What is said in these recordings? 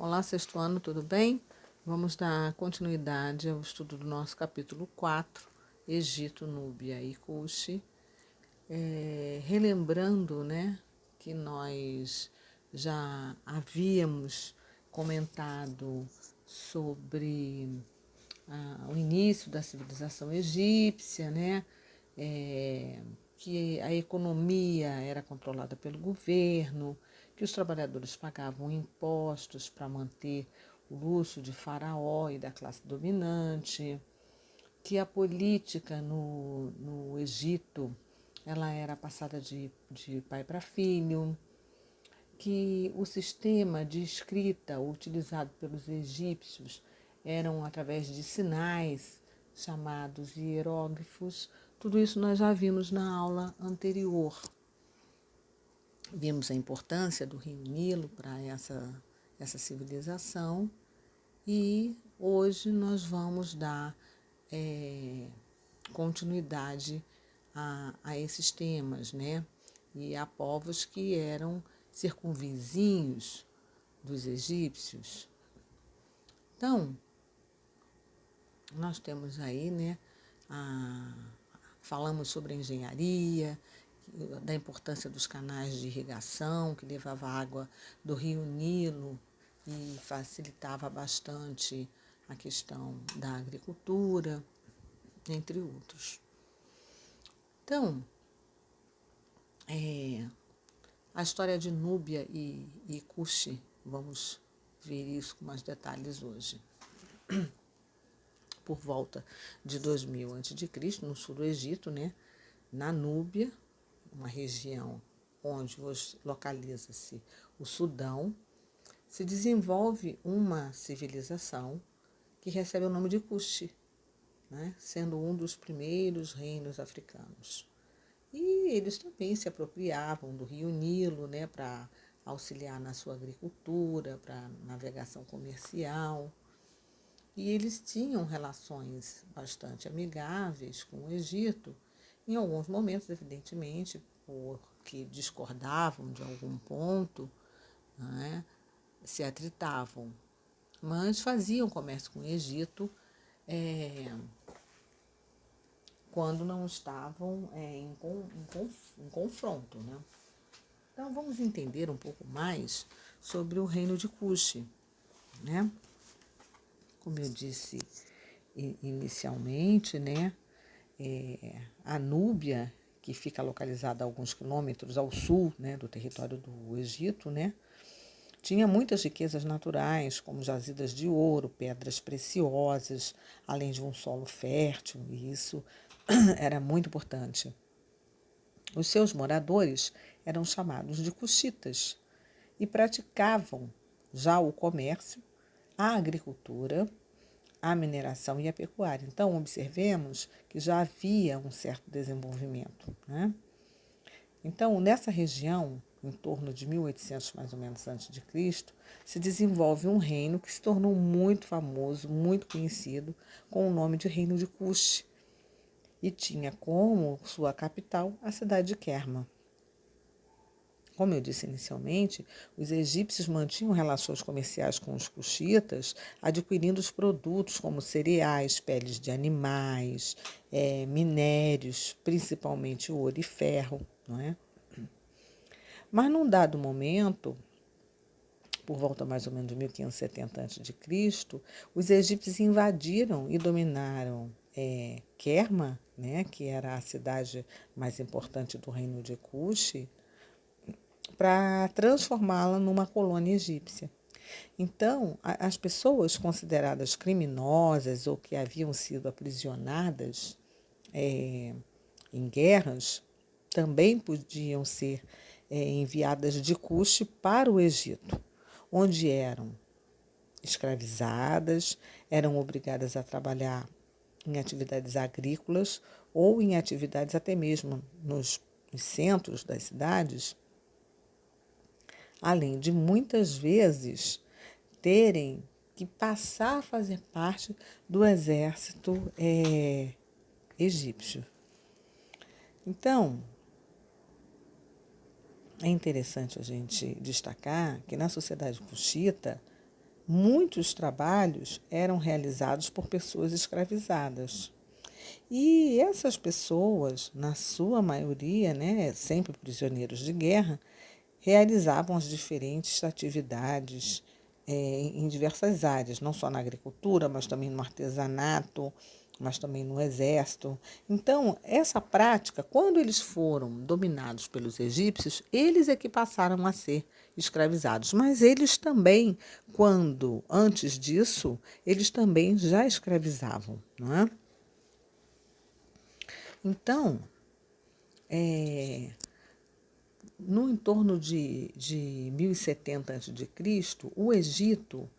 Olá, sexto ano, tudo bem? Vamos dar continuidade ao estudo do nosso capítulo 4, Egito, Núbia e Cuxi. Relembrando, que nós já havíamos comentado sobre o início da civilização egípcia, que a economia era controlada pelo governo, que os trabalhadores pagavam impostos para manter o luxo de faraó e da classe dominante, que a política no Egito ela era passada de pai para filho, que o sistema de escrita utilizado pelos egípcios eram através de sinais chamados hieróglifos. Tudo isso nós já vimos na aula anterior. Vimos a importância do Rio Nilo para essa civilização e hoje nós vamos dar continuidade a esses temas, E a povos que eram circunvizinhos dos egípcios. Então, nós temos aí, falamos sobre a engenharia, da importância dos canais de irrigação, que levava água do rio Nilo e facilitava bastante a questão da agricultura, entre outros. Então, a história de Núbia e Cuxi, vamos ver isso com mais detalhes hoje. Por volta de 2000 a.C., no sul do Egito, na Núbia, uma região onde localiza-se o Sudão, se desenvolve uma civilização que recebe o nome de Cuxi, sendo um dos primeiros reinos africanos. E eles também se apropriavam do rio Nilo, para auxiliar na sua agricultura, para navegação comercial. E eles tinham relações bastante amigáveis com o Egito, em alguns momentos, evidentemente, porque discordavam de algum ponto, se atritavam, mas faziam comércio com o Egito quando não estavam em confronto. Então, vamos entender um pouco mais sobre o reino de Cuxi. Como eu disse inicialmente, a Núbia, que fica localizada a alguns quilômetros ao sul do território do Egito, tinha muitas riquezas naturais, como jazidas de ouro, pedras preciosas, além de um solo fértil, e isso era muito importante. Os seus moradores eram chamados de cuxitas e praticavam já o comércio, a agricultura, a mineração e a pecuária. Então, observemos que já havia um certo desenvolvimento. Então, nessa região, em torno de 1800 mais ou menos antes de Cristo, se desenvolve um reino que se tornou muito famoso, muito conhecido, com o nome de Reino de Cuxi, e tinha como sua capital a cidade de Kerma. Como eu disse inicialmente, os egípcios mantinham relações comerciais com os cuxitas, adquirindo os produtos como cereais, peles de animais, minérios, principalmente ouro e ferro, Mas num dado momento, por volta mais ou menos de 1570 a.C., os egípcios invadiram e dominaram Kerma, que era a cidade mais importante do reino de Cuxi, para transformá-la numa colônia egípcia. Então, as pessoas consideradas criminosas ou que haviam sido aprisionadas em guerras também podiam ser enviadas de Cuxi para o Egito, onde eram escravizadas, eram obrigadas a trabalhar em atividades agrícolas ou em atividades até mesmo nos centros das cidades, além de muitas vezes terem que passar a fazer parte do exército egípcio. Então, é interessante a gente destacar que na sociedade cuxita muitos trabalhos eram realizados por pessoas escravizadas. E essas pessoas, na sua maioria, né, sempre prisioneiros de guerra, realizavam as diferentes atividades em diversas áreas, não só na agricultura, mas também no artesanato, mas também no exército. Então, essa prática, quando eles foram dominados pelos egípcios, eles é que passaram a ser escravizados. Mas eles também, antes disso, eles também já escravizavam, não é? Então, no entorno de 1070 a.C., o Egito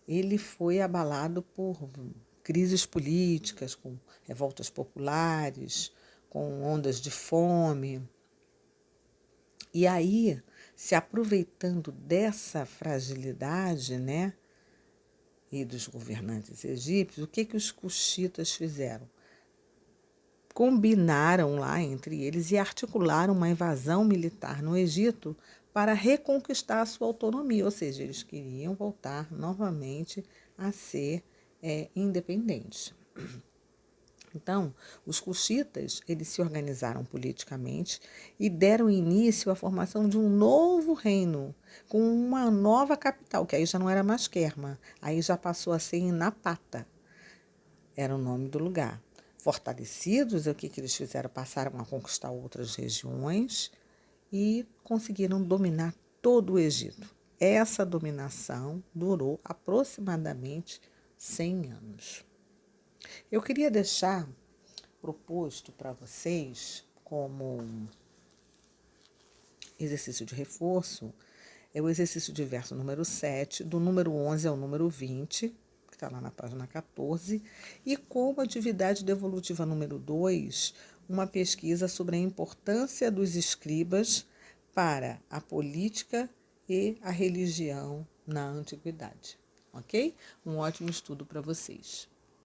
ele foi abalado por crises políticas, com revoltas populares, com ondas de fome. E aí, se aproveitando dessa fragilidade, né, e dos governantes egípcios, o que os cuxitas fizeram? Combinaram lá entre eles e articularam uma invasão militar no Egito para reconquistar a sua autonomia, ou seja, eles queriam voltar novamente a ser independentes. Então, os cuxitas, eles se organizaram politicamente e deram início à formação de um novo reino, com uma nova capital, que aí já não era mais Kerma, aí já passou a ser Napata, era o nome do lugar. Fortalecidos, o que eles fizeram? Passaram a conquistar outras regiões e conseguiram dominar todo o Egito. Essa dominação durou aproximadamente 100 anos. Eu queria deixar proposto para vocês como exercício de reforço é o exercício de verso número 7, do número 11 ao número 20, que está lá na página 14, e como atividade devolutiva número 2, uma pesquisa sobre a importância dos escribas para a política e a religião na antiguidade. Ok? Um ótimo estudo para vocês.